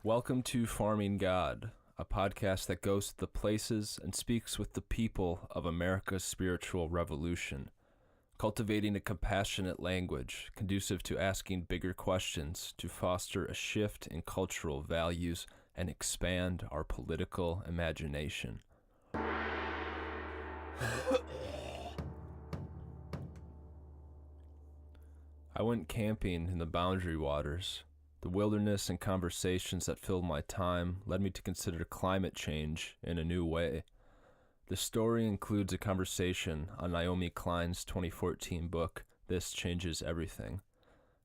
Welcome to Farming God, a podcast that goes to the places and speaks with the people of America's spiritual revolution, cultivating a compassionate language conducive to asking bigger questions to foster a shift in cultural values and expand our political imagination. I went camping in the Boundary Waters. The wilderness and conversations that filled my time led me to consider climate change in a new way. The story includes a conversation on Naomi Klein's 2014 book, This Changes Everything.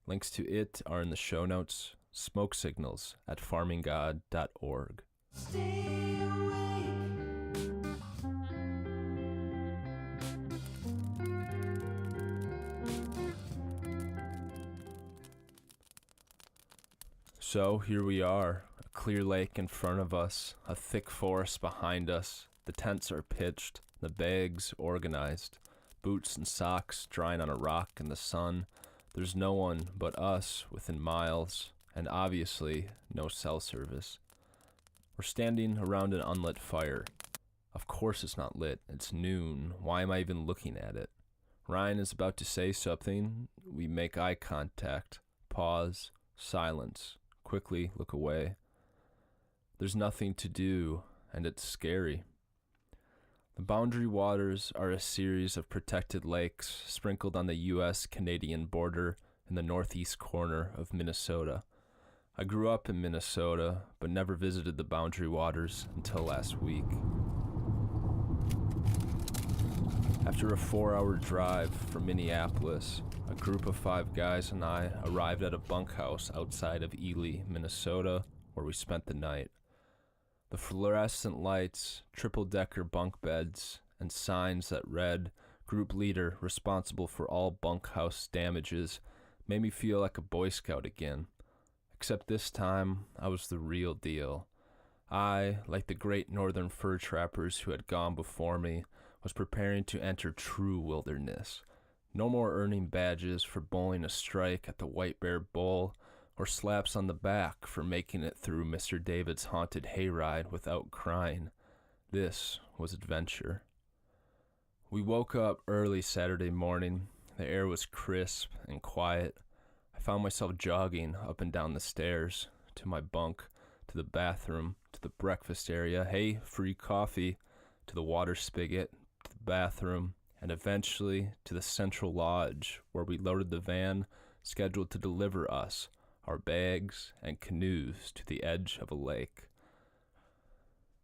Links to it are in the show notes. Smoke signals at farminggod.org. Stay awake. So here we are, a clear lake in front of us, a thick forest behind us. The tents are pitched, the bags organized, boots and socks drying on a rock in the sun. There's no one but us within miles, and obviously no cell service. We're standing around an unlit fire. Of course it's not lit, it's noon. Why am I even looking at it? Ryan is about to say something. We make eye contact, pause, silence. Quickly look away. There's nothing to do, and it's scary. The Boundary Waters are a series of protected lakes sprinkled on the U.S.-Canadian border in the northeast corner of Minnesota. I grew up in Minnesota, but never visited the Boundary Waters until last week. After a 4-hour drive from Minneapolis, a group of 5 guys and I arrived at a bunkhouse outside of Ely, Minnesota, where we spent the night. The fluorescent lights, triple-decker bunk beds, and signs that read, "Group leader responsible for all bunkhouse damages," made me feel like a Boy Scout again. Except this time, I was the real deal. I, like the great northern fur trappers who had gone before me, was preparing to enter true wilderness. No more earning badges for bowling a strike at the White Bear Bowl, or slaps on the back for making it through Mr. David's haunted hayride without crying. This was adventure. We woke up early Saturday morning. The air was crisp and quiet. I found myself jogging up and down the stairs, to my bunk, to the bathroom, to the breakfast area, hey, free coffee, to the water spigot, to the bathroom, and eventually to the central lodge where we loaded the van scheduled to deliver us, our bags, and canoes to the edge of a lake.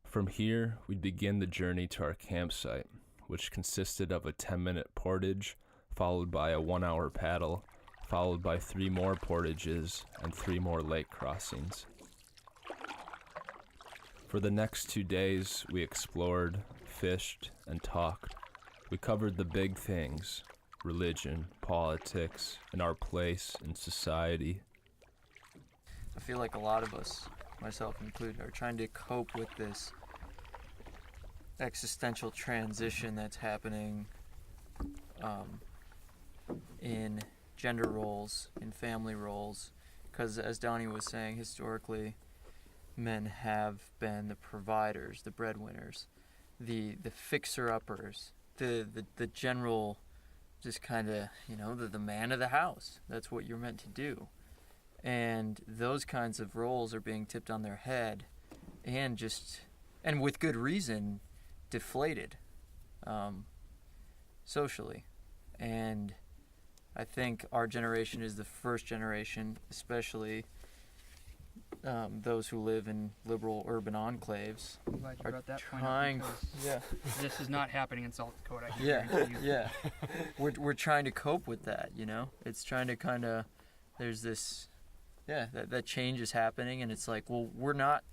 From here, we'd begin the journey to our campsite, which consisted of a 10-minute portage, followed by a 1-hour paddle, followed by 3 more portages and 3 more lake crossings. For the next 2 days, we explored, fished, and talked. We covered the big things: religion, politics, and our place in society. I feel like a lot of us, myself included, are trying to cope with this existential transition that's happening in gender roles, in family roles, because as Donnie was saying, historically, men have been the providers, the breadwinners, the fixer-uppers, the general, just kind of, the man of the house. That's what you're meant to do. And those kinds of roles are being tipped on their head and with good reason, deflated socially. And I think our generation is the first generation, especially those who live in liberal urban enclaves. I'm glad you brought that trying, point up, because yeah. this is not happening in South Dakota. I can guarantee you. Yeah. We're trying to cope with that, It's trying to kind of, there's this, that change is happening, and it's like, well, we're not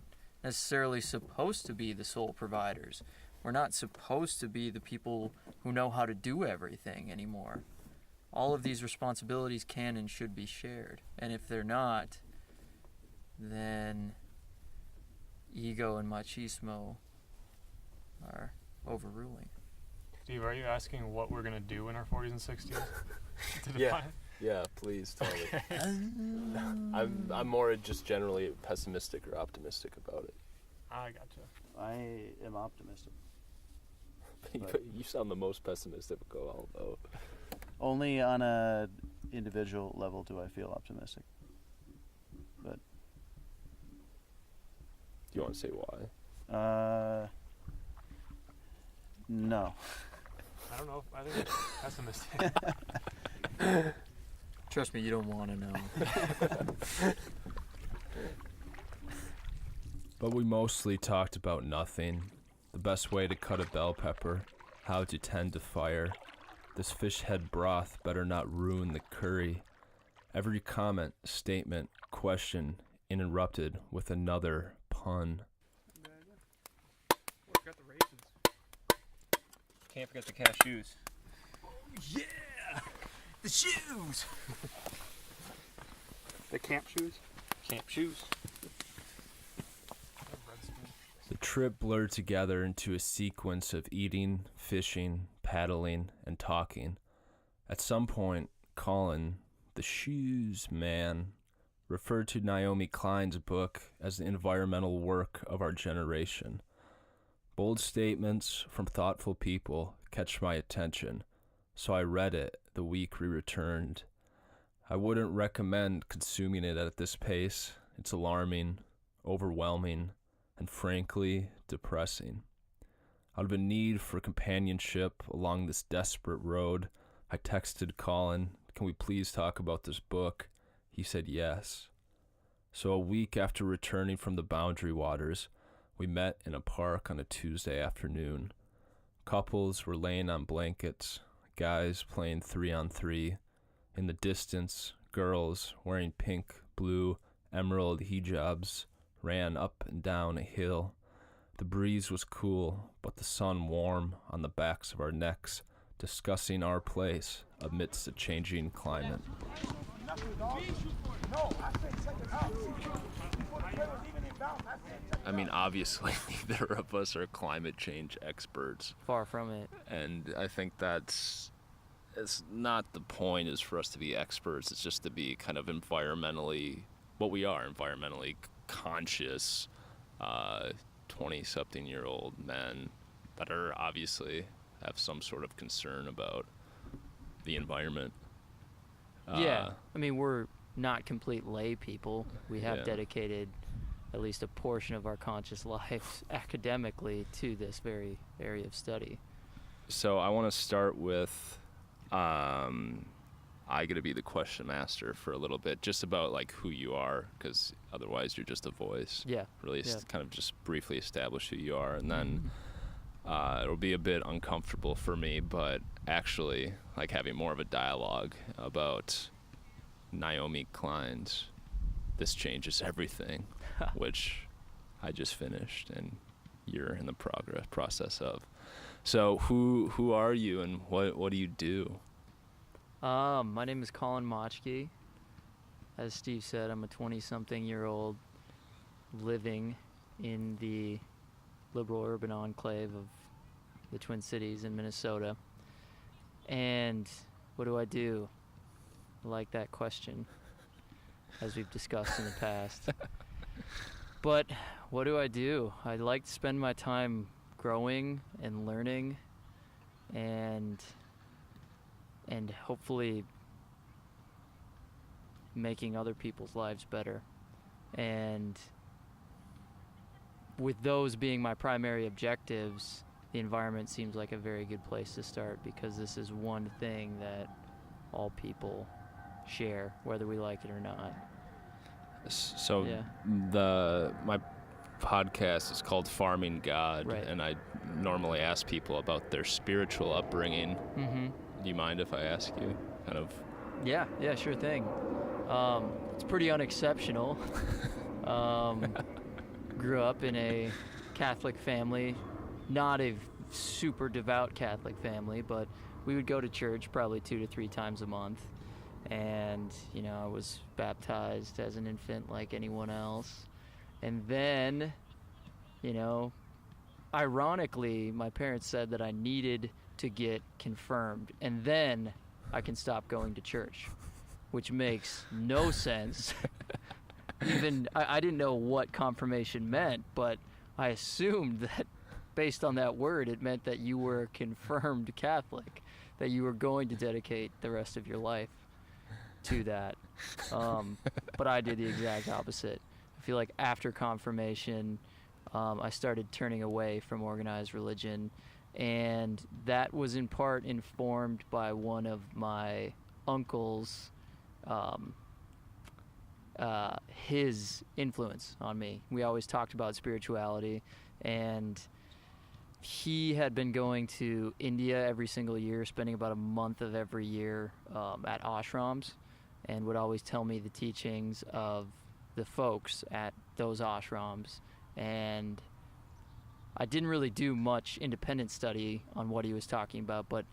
necessarily supposed to be the sole providers. We're not supposed to be the people who know how to do everything anymore. All of these responsibilities can and should be shared. And if they're not, then ego and machismo are overruling. Steve, are you asking what we're going to do in our 40s and 60s? Yeah. Yeah, please tell me. I'm more just generally pessimistic or optimistic about it. I gotcha. I am optimistic. You sound the most pessimistic of all, though. Only on a individual level do I feel optimistic. But Do you want to say why? no. I don't know. I think it's pessimistic. Trust me, you don't want to know. But we mostly talked about nothing. The best way to cut a bell pepper, how to tend to fire. This fish head broth better not ruin the curry. Every comment, statement, question interrupted with another pun. Look, got the raisins. Can't forget the cashews. Yeah! The shoes! The camp shoes? Camp shoes. The trip blurred together into a sequence of eating, fishing, paddling, and talking. At some point, Collin, the shoes man, referred to Naomi Klein's book as the environmental work of our generation. Bold statements from thoughtful people catch my attention, so I read it the week we returned. I wouldn't recommend consuming it at this pace. It's alarming, overwhelming, and frankly, depressing. Out of a need for companionship along this desperate road, I texted Collin, "Can we please talk about this book?" He said yes. So a week after returning from the Boundary Waters, we met in a park on a Tuesday afternoon. Couples were laying on blankets, guys playing 3-on-3. In the distance, girls wearing pink, blue, emerald hijabs ran up and down a hill. The breeze was cool, but the sun warm on the backs of our necks, discussing our place amidst a changing climate. I mean, obviously, neither of us are climate change experts. Far from it. And I think it's not the point is for us to be experts. It's just to be kind of environmentally conscious 20-something-year-old men that are obviously have some sort of concern about the environment. Yeah. I mean, we're not complete lay people. We have Yeah. dedicated at least a portion of our conscious lives academically to this very area of study. So I want to start with I get to be the question master for a little bit, just about like who you are, because otherwise you're just a voice. Yeah. Really Yeah. kind of just briefly establish who you are, and then it'll be a bit uncomfortable for me, but actually like having more of a dialogue about Naomi Klein's This Changes Everything, which I just finished and you're in the process of. So who are you and what do you do? My name is Collin Motchke. As Steve said, I'm a 20-something-year-old living in the liberal urban enclave of the Twin Cities in Minnesota. And what do I do? I like that question, as we've discussed in the past. But what do I do? I like to spend my time growing and learning and hopefully making other people's lives better. And with those being my primary objectives, the environment seems like a very good place to start, because this is one thing that all people share, whether we like it or not. So Yeah. my podcast is called Farming God, Right. and I normally ask people about their spiritual upbringing. Mm-hmm. Do you mind if I ask you kind of? Yeah, sure thing. It's pretty unexceptional. Grew up in a Catholic family, not a super devout Catholic family, but we would go to church probably 2 to 3 times a month. And, I was baptized as an infant like anyone else. And then, ironically, my parents said that I needed to get confirmed, and then I can stop going to church. which makes no sense. Even I didn't know what confirmation meant, but I assumed that based on that word, it meant that you were a confirmed Catholic, that you were going to dedicate the rest of your life to that. But I did the exact opposite. I feel like after confirmation, I started turning away from organized religion, and that was in part informed by one of my uncles, his influence on me. We always talked about spirituality, and he had been going to India every single year, spending about a month of every year at ashrams, and would always tell me the teachings of the folks at those ashrams. And I didn't really do much independent study on what he was talking about, but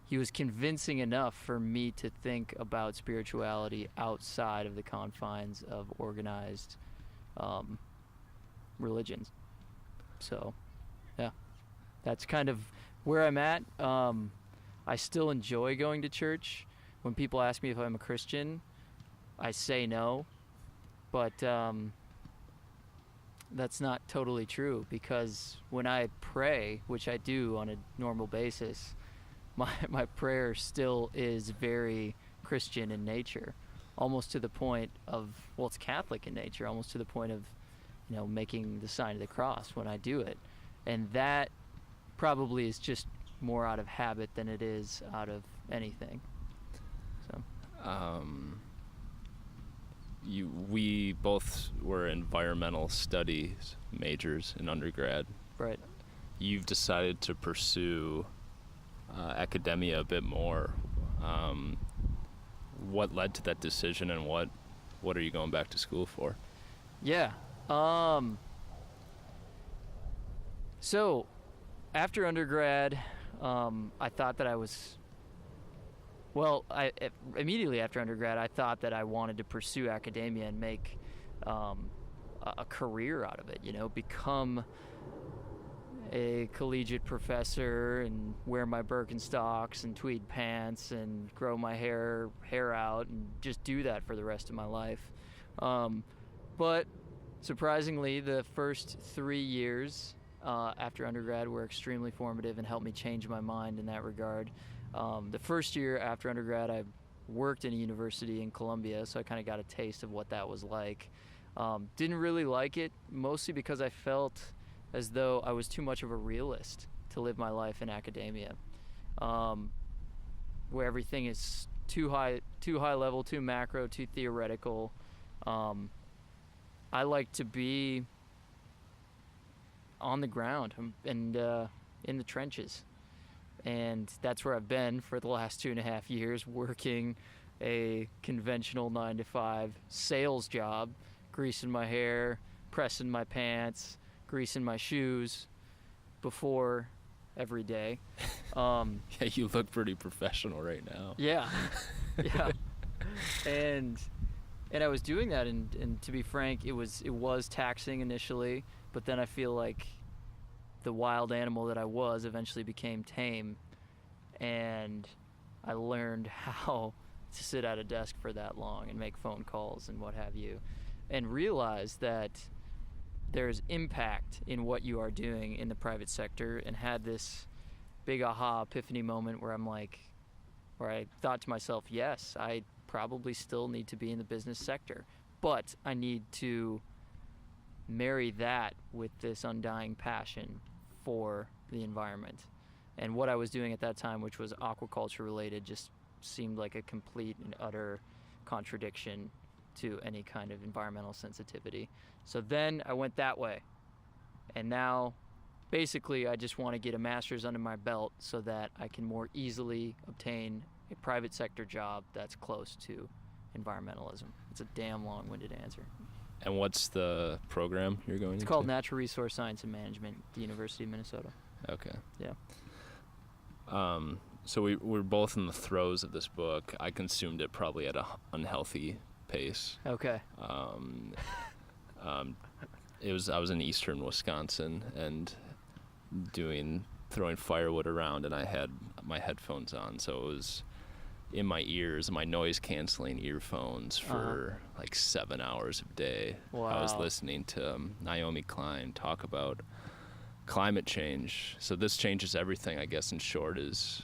he was convincing enough for me to think about spirituality outside of the confines of organized religions. So, yeah, that's kind of where I'm at. I still enjoy going to church. When people ask me if I'm a Christian, I say no, but that's not totally true, because when I pray, which I do on a normal basis, my prayer still is very Christian in nature, almost to the point of, well, it's Catholic in nature, almost to the point of, making the sign of the cross when I do it. And that probably is just more out of habit than it is out of anything. So. We both were environmental studies majors in undergrad. Right. You've decided to pursue academia a bit more. What led to that decision, and what are you going back to school for? Yeah. So after undergrad, I thought that I was... Well, immediately after undergrad, I thought that I wanted to pursue academia and make a career out of it, become a collegiate professor and wear my Birkenstocks and tweed pants and grow my hair out and just do that for the rest of my life. But surprisingly, the first 3 years after undergrad were extremely formative and helped me change my mind in that regard. The first year after undergrad, I worked in a university in Columbia, so I kind of got a taste of what that was like. Didn't really like it, mostly because I felt as though I was too much of a realist to live my life in academia, where everything is too high level, too macro, too theoretical. I like to be on the ground and in the trenches. And that's where I've been for the last 2.5 years, working a conventional 9-to-5 sales job, greasing my hair, pressing my pants, greasing my shoes before every day. Yeah, you look pretty professional right now. Yeah, yeah. And I was doing that, and to be frank, it was taxing initially, but then I feel like the wild animal that I was eventually became tame, and I learned how to sit at a desk for that long and make phone calls and what have you, and realize that there's impact in what you are doing in the private sector, and had this big aha epiphany moment where I thought to myself, yes, I probably still need to be in the business sector, but I need to marry that with this undying passion for the environment. And what I was doing at that time, which was aquaculture related, just seemed like a complete and utter contradiction to any kind of environmental sensitivity. So then I went that way. And now basically I just want to get a master's under my belt so that I can more easily obtain a private sector job that's close to environmentalism. It's a damn long-winded answer. And what's the program you're going into? It's called Natural Resource Science and Management at the University of Minnesota. Okay. Yeah. So we're both in the throes of this book. I consumed it probably at an unhealthy pace. Okay. I was in eastern Wisconsin and throwing firewood around, and I had my headphones on, so it was in my ears, my noise canceling earphones for like 7 hours a day. I was Wow. listening to Naomi Klein talk about climate change. So this changes everything, I guess, in short, is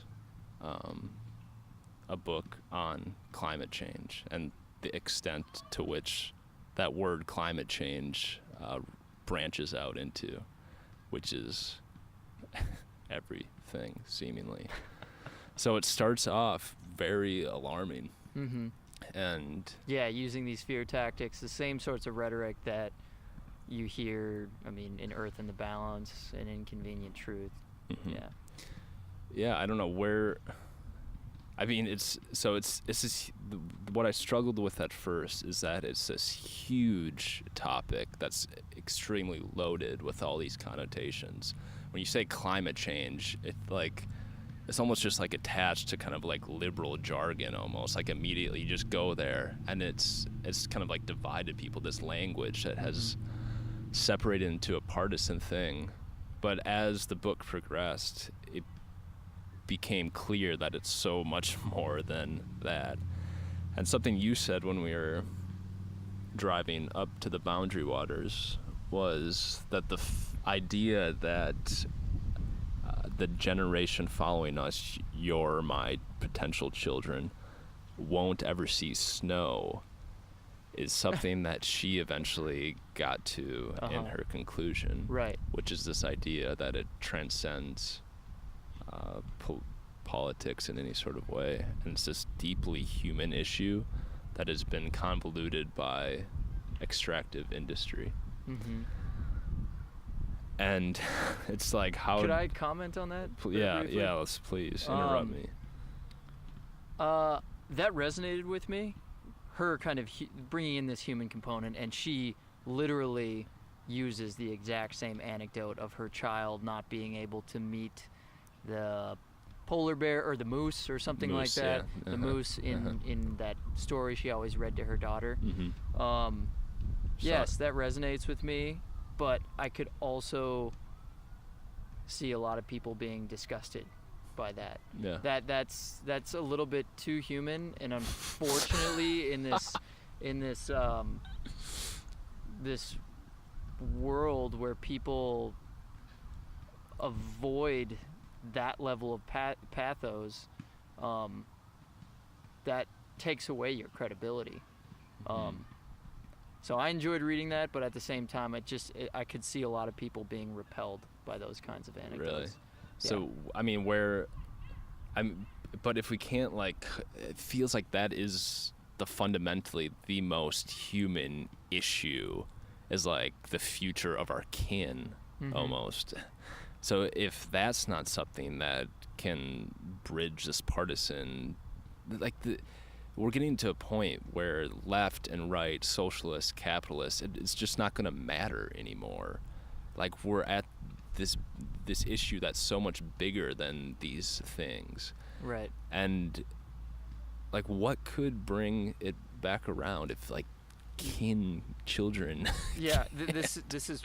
a book on climate change and the extent to which that word climate change branches out into, which is everything, seemingly. So it starts off very alarming. Mm-hmm. And Yeah, using these fear tactics, the same sorts of rhetoric that you hear, I mean, in Earth in the Balance and Inconvenient Truth. mhm. Yeah. Yeah, I don't know where. I mean, it's this, what I struggled with at first is that it's this huge topic that's extremely loaded with all these connotations. When you say climate change, it's almost just like attached to kind of like liberal jargon almost. Like immediately you just go there, and it's kind of like divided people, this language that has separated into a partisan thing. But as the book progressed, it became clear that it's so much more than that. And something you said when we were driving up to the Boundary Waters was that the idea that the generation following us, your, my potential children, won't ever see snow is something that she eventually got to in her conclusion. Right. Which is this idea that it transcends politics in any sort of way. And it's this deeply human issue that has been convoluted by extractive industry. Mm-hmm. And it's like, how... Could I comment on that? briefly? Yeah, let's please interrupt me. That resonated with me. Her kind of bringing in this human component, and she literally uses the exact same anecdote of her child not being able to meet the polar bear or the moose or something Moose, like that. yeah. The moose in that story she always read to her daughter. Mm-hmm. Yes, that resonates with me, but I could also see a lot of people being disgusted by that. Yeah. That's a little bit too human, and unfortunately in this this world where people avoid that level of pathos, that takes away your credibility. So I enjoyed reading that, but at the same time, I could see a lot of people being repelled by those kinds of anecdotes. Really? So, I mean, but if we can't, like, it feels like that is fundamentally the most human issue, is like the future of our kin, almost. So if that's not something that can bridge this partisan, we're getting to a point where left and right, socialist, capitalist, it's just not going to matter anymore. Like, we're at this issue that's so much bigger than these things. Right. And like, what could bring it back around if like children Yeah, this is,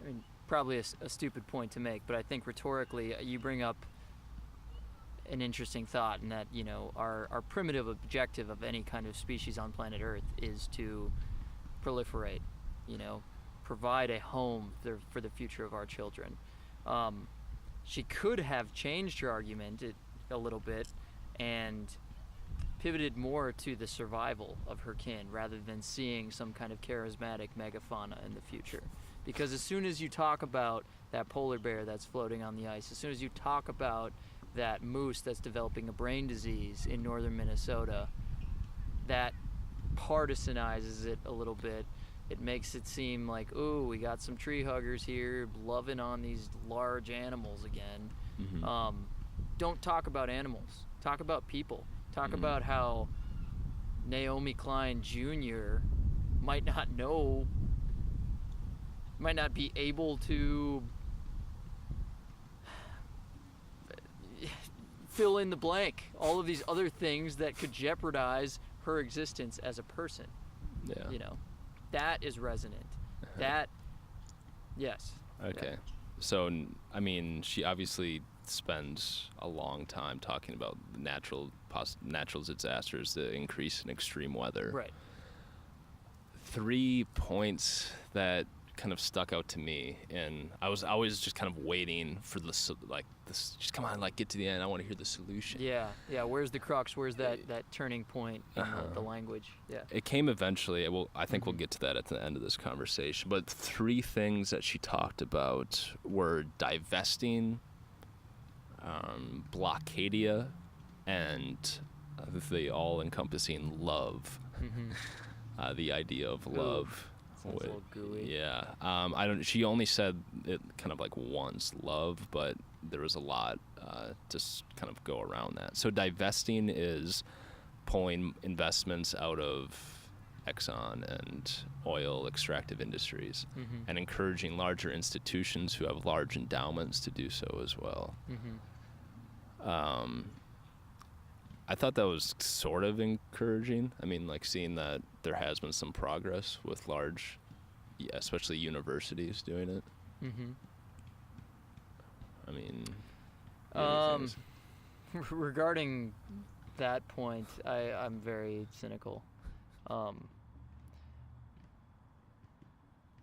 I mean, probably a stupid point to make, but I think rhetorically you bring up an interesting thought, in that, you know, our primitive objective of any kind of species on planet Earth is to proliferate, you know, provide a home for the future of our children. She could have changed her argument a little bit and pivoted more to the survival of her kin rather than seeing some kind of charismatic megafauna in the future. Because as soon as you talk about that polar bear that's floating on the ice, as soon as you talk about that moose that's developing a brain disease in northern Minnesota, that partisanizes it a little bit. It makes it seem like, ooh, we got some tree huggers here loving on these large animals again. Don't talk about animals. Talk about people. Talk about how Naomi Klein Jr. might not be able to fill in the blank. All of these other things that could jeopardize her existence as a person. Yeah. You know, that is resonant. That, yes. Okay. So, I mean, she obviously spends a long time talking about the natural disasters, the increase in extreme weather. Right. 3 points that kind of stuck out to me, and I was always just kind of waiting for this, just come on, get to the end. I want to hear the solution. Yeah. Where's the crux? Where's that turning point in the language? Yeah. It came eventually. I think we'll get to that at the end of this conversation. But 3 things that she talked about were divesting, blockadia, and the all-encompassing love. The idea of love. Sounds a little gooey. Yeah. She only said it kind of once, love, but there was a lot to kind of go around that. So divesting is pulling investments out of Exxon and oil extractive industries, and encouraging larger institutions who have large endowments to do so as well. I thought that was sort of encouraging. I mean, seeing that there has been some progress with large, especially universities doing it. I mean, regarding that point, I'm very cynical.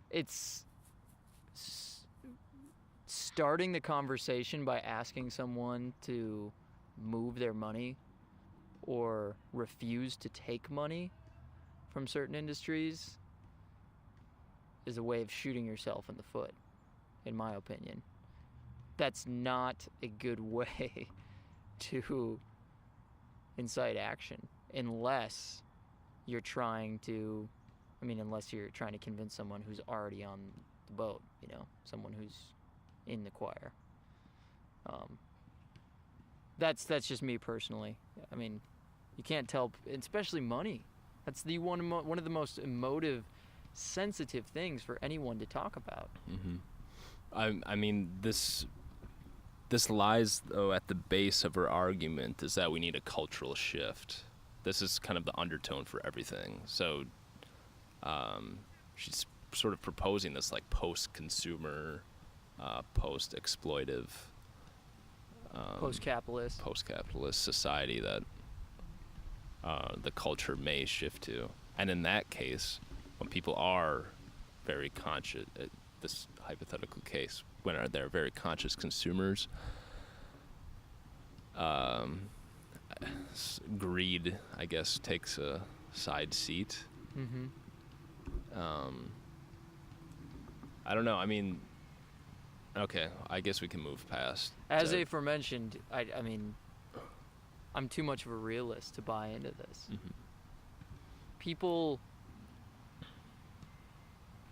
It's starting the conversation by asking someone to move their money or refuse to take money from certain industries is a way of shooting yourself in the foot, in my opinion. That's not a good way to incite action unless you're trying to convince someone who's already on the boat, someone who's in the choir. That's just me personally. I mean, you can't tell, especially money. That's the one of the most emotive, sensitive things for anyone to talk about. I mean, this lies, though, at the base of her argument, is that we need a cultural shift. This is kind of the undertone for everything. So she's sort of proposing this post-consumer, post-exploitive, post-capitalist society that the culture may shift to. And in that case, when people are very conscious, this hypothetical case, when they're very conscious consumers, greed, I guess, takes a side seat. I don't know. I mean, okay, I guess we can move past. As aforementioned, I mean, I'm too much of a realist to buy into this. People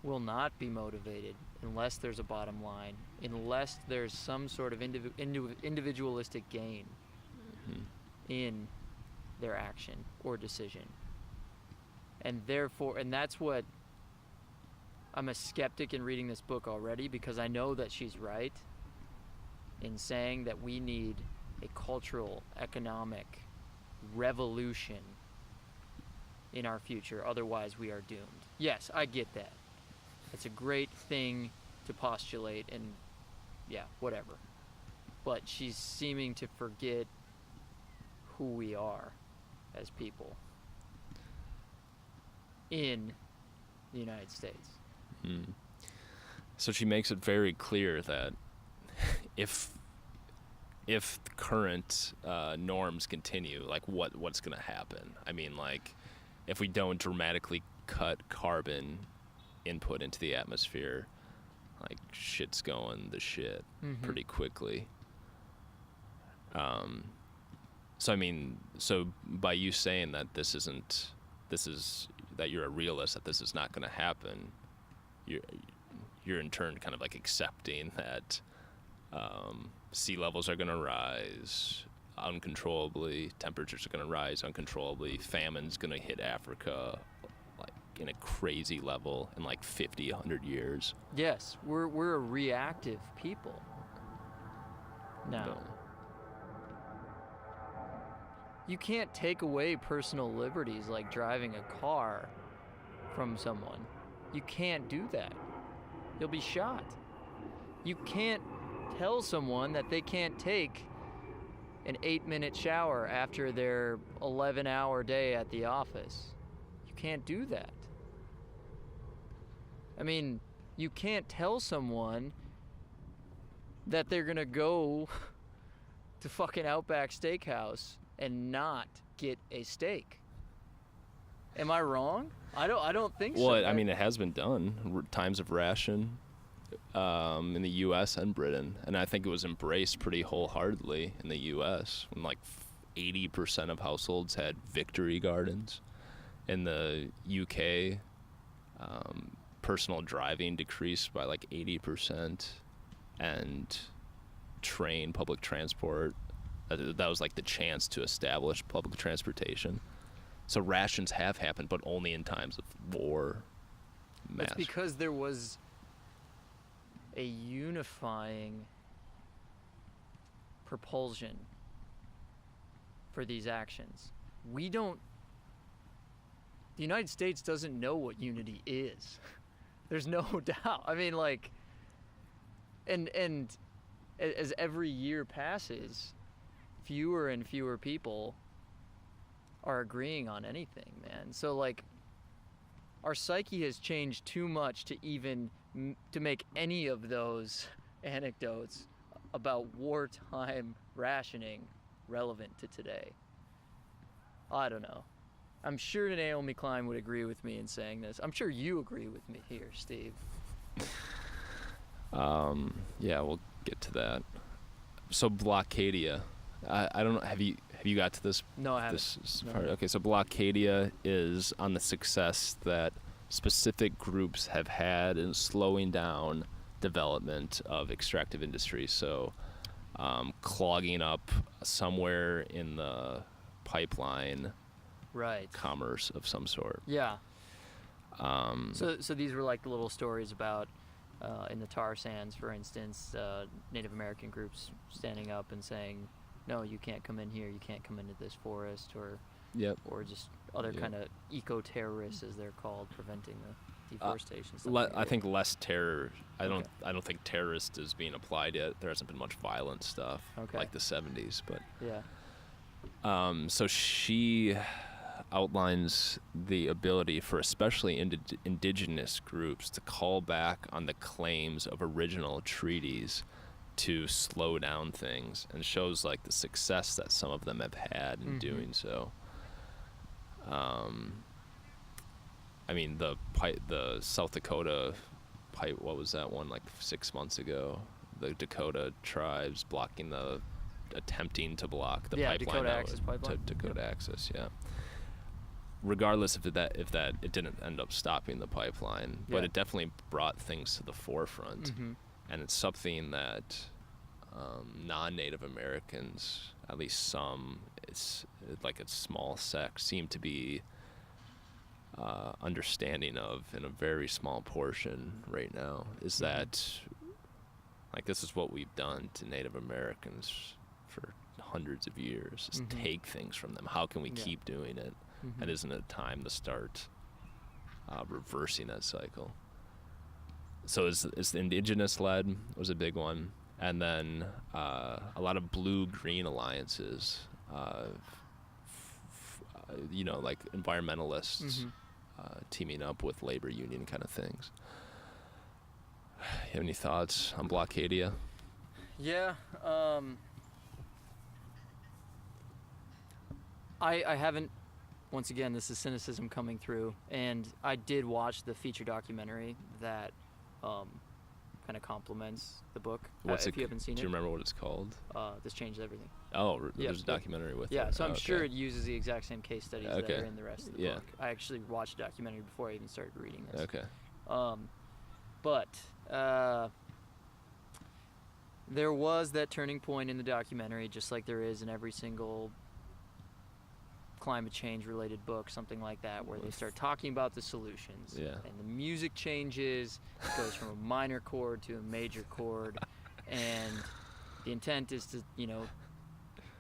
will not be motivated unless there's a bottom line, unless there's some sort of individualistic gain in their action or decision. And that's what I'm a skeptic in reading this book already, because I know that she's right in saying that we need a cultural, economic revolution in our future. Otherwise, we are doomed. Yes, I get that. It's a great thing to postulate, and yeah, whatever. But she's seeming to forget who we are as people in the United States. So she makes it very clear that if current norms continue, what's going to happen? I mean, if we don't dramatically cut carbon input into the atmosphere, shit's going to shit pretty quickly. So I mean, by you saying that that you're a realist, that this is not going to happen, you're in turn kind of accepting that sea levels are going to rise uncontrollably, temperatures are going to rise uncontrollably, famine's going to hit Africa in a crazy level in 50, 100 years. Yes, we're a reactive people now. You can't take away personal liberties like driving a car from someone. You can't do that. You'll be shot. You can't tell someone that they can't take an 8-minute shower after their 11-hour day at the office. You can't do that. I mean, you can't tell someone that they're gonna go to fucking Outback Steakhouse and not get a steak. Am I wrong? I don't think so. Well, I mean, it has been done. Times of ration in the U.S. and Britain, and I think it was embraced pretty wholeheartedly in the U.S. when like 80% of households had victory gardens. In the U.K., personal driving decreased by like 80%, and public transport, that was like the chance to establish public transportation. So rations have happened, but only in times of war. It's because there was a unifying propulsion for these actions. The United States doesn't know what unity is. There's no doubt. I mean, like, and as every year passes, fewer and fewer people are agreeing on anything, man. So, like, our psyche has changed too much to even to make any of those anecdotes about wartime rationing relevant to today. I don't know. I'm sure Naomi Klein would agree with me in saying this. I'm sure you agree with me here, Steve. Yeah, we'll get to that. So Blockadia, I don't know. Have you got to this? No, I haven't. This No. part? Okay, so Blockadia is on the success that specific groups have had in slowing down development of extractive industries. So clogging up somewhere in the pipeline, Right. commerce of some sort. Yeah. So these were like the little stories about in the tar sands, for instance, Native American groups standing up and saying, "No, you can't come in here. You can't come into this forest," or Yep. just other Yep. kind of eco-terrorists, as they're called, preventing the deforestation. I think less terror. I Okay. don't think terrorist is being applied yet. There hasn't been much violent stuff Okay. like the 70s, but Yeah. so she outlines the ability for especially indigenous groups to call back on the claims of original treaties to slow down things, and shows like the success that some of them have had in doing so. I mean, the South Dakota pipe, what was that one, like 6 months ago? The Dakota tribes attempting to block the pipeline. Dakota Access Pipeline. Dakota Access, yeah. Regardless if it didn't end up stopping the pipeline, but Yeah. it definitely brought things to the forefront. And it's something that non-Native Americans, at least some, it's like a small sect, seem to be understanding of in a very small portion right now, is that like this is what we've done to Native Americans for hundreds of years, is take things from them. How can we keep doing it? And isn't it time to start reversing that cycle? So is the indigenous led was a big one, and then a lot of blue-green alliances, like environmentalists teaming up with labor union kind of things. You have any thoughts on Blockadia? Yeah. I haven't. Once again, this is cynicism coming through, and I did watch the feature documentary that kind of complements the book. If you haven't seen Do it, you remember what it's called? This changed everything. Oh, Yeah, there's a documentary with it. Yeah, so I'm Okay. sure it uses the exact same case studies that Okay. are in the rest of the Yeah. book. I actually watched the documentary before I even started reading this. Okay. But there was that turning point in the documentary, just like there is in every single climate change related book, something like that, where they start talking about the solutions. Yeah. And the music changes, it goes from a minor chord to a major chord, and the intent is to,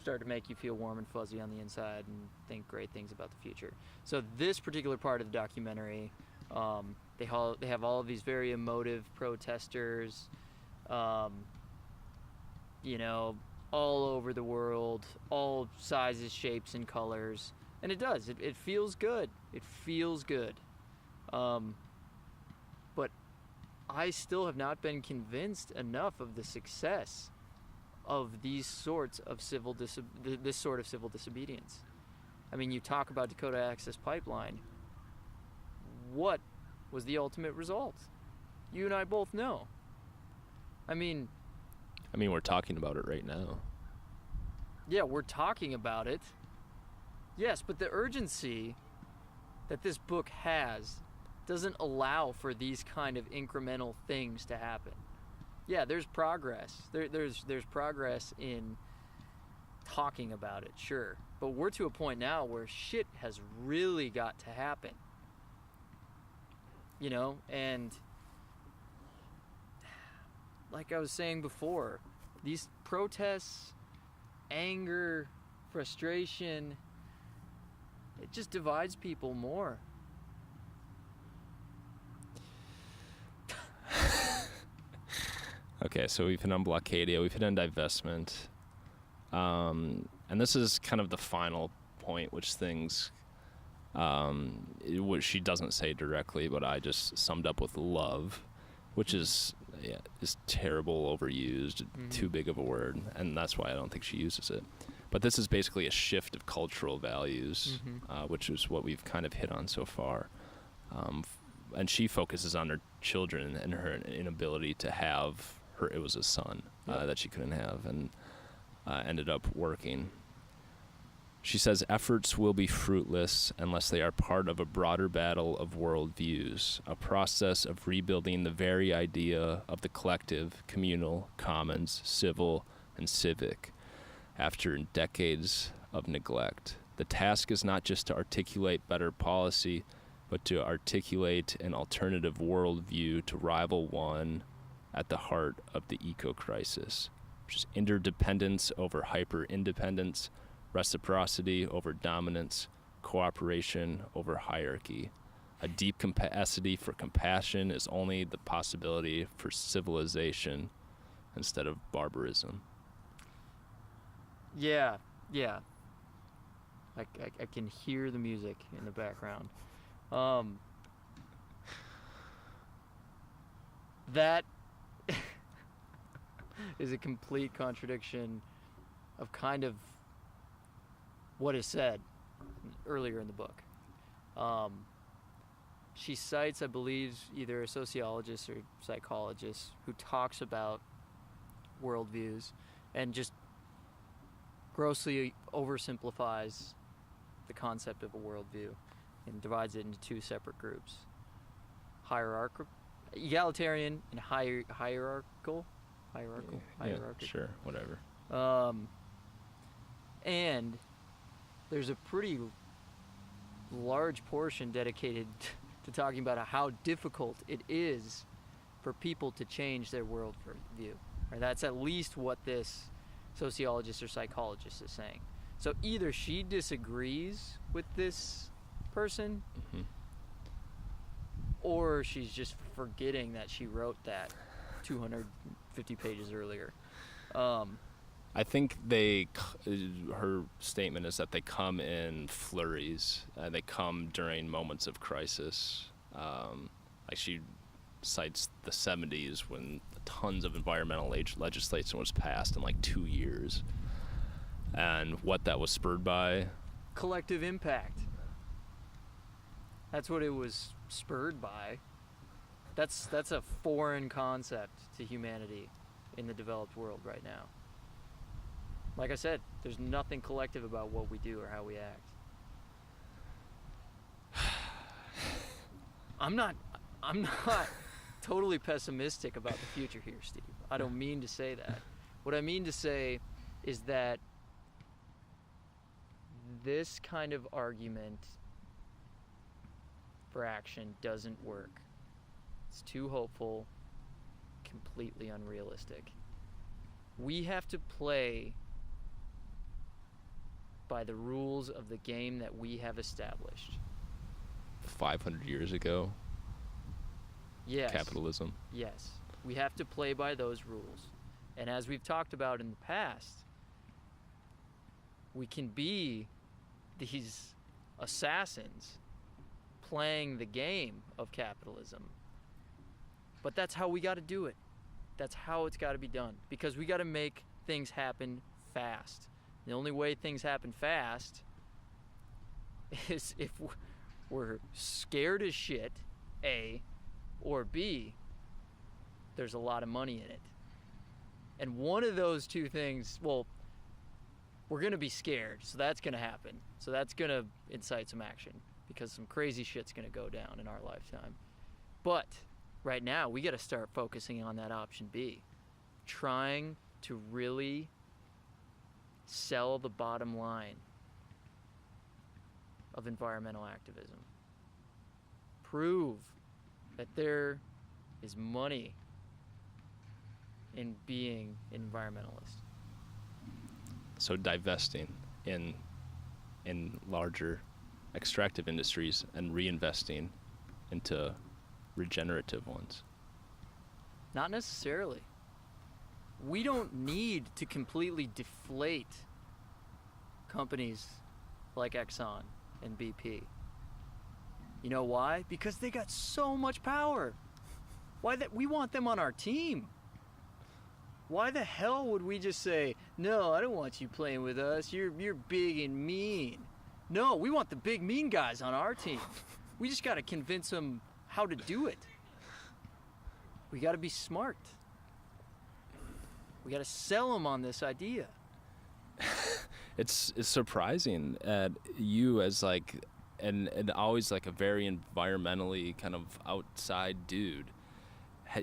start to make you feel warm and fuzzy on the inside and think great things about the future. So this particular part of the documentary, they have all of these very emotive protesters you know, all over the world, all sizes, shapes, and colors. And it does. It feels good. It feels good. But I still have not been convinced enough of the success of these sorts of this sort of civil disobedience. I mean, you talk about Dakota Access Pipeline. What was the ultimate result? You and I both know. I mean, we're talking about it right now. yeah, we're talking about it. Yes, but the urgency that this book has doesn't allow for these kind of incremental things to happen. Yeah, there's progress. There's progress in talking about it, sure. But we're to a point now where shit has really got to happen. You know, and like I was saying before, these protests, anger, frustration, it just divides people more. Okay, so we've hit on Blockadia, we've hit on divestment. And this is kind of the final point, which she doesn't say directly, but I just summed up with love, which is terrible, overused, too big of a word, and that's why I don't think she uses it. But this is basically a shift of cultural values, which is what we've kind of hit on so far. And she focuses on her children and her inability to have it was a son that she couldn't have, and ended up working. She says efforts will be fruitless unless they are part of a broader battle of worldviews, a process of rebuilding the very idea of the collective, communal, commons, civil, and civic after decades of neglect. The task is not just to articulate better policy, but to articulate an alternative worldview to rival one at the heart of the eco-crisis, which is interdependence over hyper-independence, reciprocity over dominance, cooperation over hierarchy. A deep capacity for compassion is only the possibility for civilization instead of barbarism. Yeah. I can hear the music in the background. That is a complete contradiction of kind of what is said earlier in the book. She cites, I believe, either a sociologist or psychologist who talks about worldviews and just grossly oversimplifies the concept of a worldview and divides it into two separate groups: egalitarian and hierarchical. Yeah, sure, whatever. And there's a pretty large portion dedicated to talking about how difficult it is for people to change their worldview. Right? That's at least what this sociologist or psychologist is saying. So either she disagrees with this person, or she's just forgetting that she wrote that 250 pages earlier. I think her statement is that they come in flurries. They come during moments of crisis. Like she cites the 70s when tons of environmental legislation was passed in like 2 years. And what that was spurred by? Collective impact. That's what it was spurred by. That's a foreign concept to humanity in the developed world right now. Like I said, there's nothing collective about what we do or how we act. I'm not totally pessimistic about the future here, Steve. I don't mean to say that. What I mean to say is that this kind of argument for action doesn't work. It's too hopeful, completely unrealistic. We have to play by the rules of the game that we have established. 500 years ago? Yes. Capitalism? Yes. We have to play by those rules. And as we've talked about in the past, we can be these assassins playing the game of capitalism. But that's how we got to do it. That's how it's got to be done. Because we got to make things happen fast. The only way things happen fast is if we're scared as shit, A, or B, there's a lot of money in it. And one of those two things, well, we're going to be scared, so that's going to happen. So that's going to incite some action because some crazy shit's going to go down in our lifetime. But right now, we got to start focusing on that option B, trying to really sell the bottom line of environmental activism. Prove that there is money in being environmentalist. So divesting in larger extractive industries and reinvesting into regenerative ones. Not necessarily. We don't need to completely deflate companies like Exxon and BP. You know why? Because they got so much power. We want them on our team. Why the hell would we just say, no, I don't want you playing with us. You're big and mean. No, we want the big mean guys on our team. We just got to convince them how to do it. We got to be smart. We got to sell them on this idea. It's surprising at you as like, and always like a very environmentally kind of outside dude.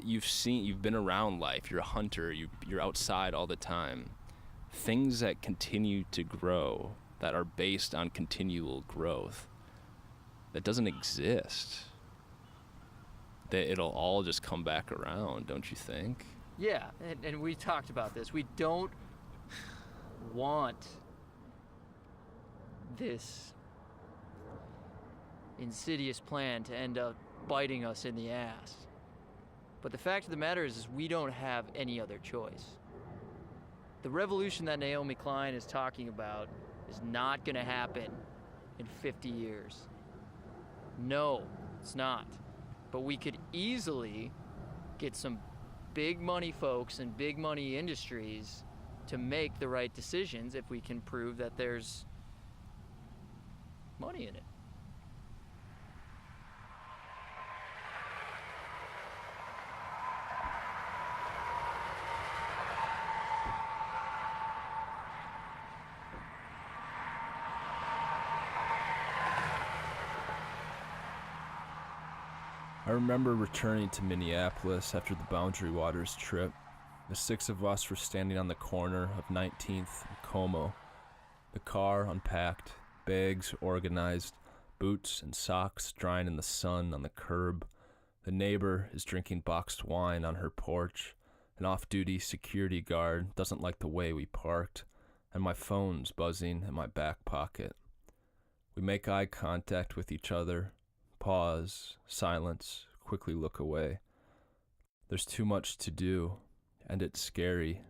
You've been around life. You're a hunter. You're outside all the time. Things that continue to grow, that are based on continual growth, that doesn't exist. That it'll all just come back around, don't you think? Yeah, and we talked about this. We don't want this insidious plan to end up biting us in the ass. But the fact of the matter is we don't have any other choice. The revolution that Naomi Klein is talking about is not going to happen in 50 years. No, it's not. But we could easily get some big money folks and big money industries to make the right decisions if we can prove that there's money in it. I remember returning to Minneapolis after the Boundary Waters trip. The 6 of us were standing on the corner of 19th and Como. The car unpacked, bags organized, boots and socks drying in the sun on the curb. The neighbor is drinking boxed wine on her porch. An off-duty security guard doesn't like the way we parked, and my phone's buzzing in my back pocket. We make eye contact with each other. Pause, silence, quickly look away. There's too much to do, and it's scary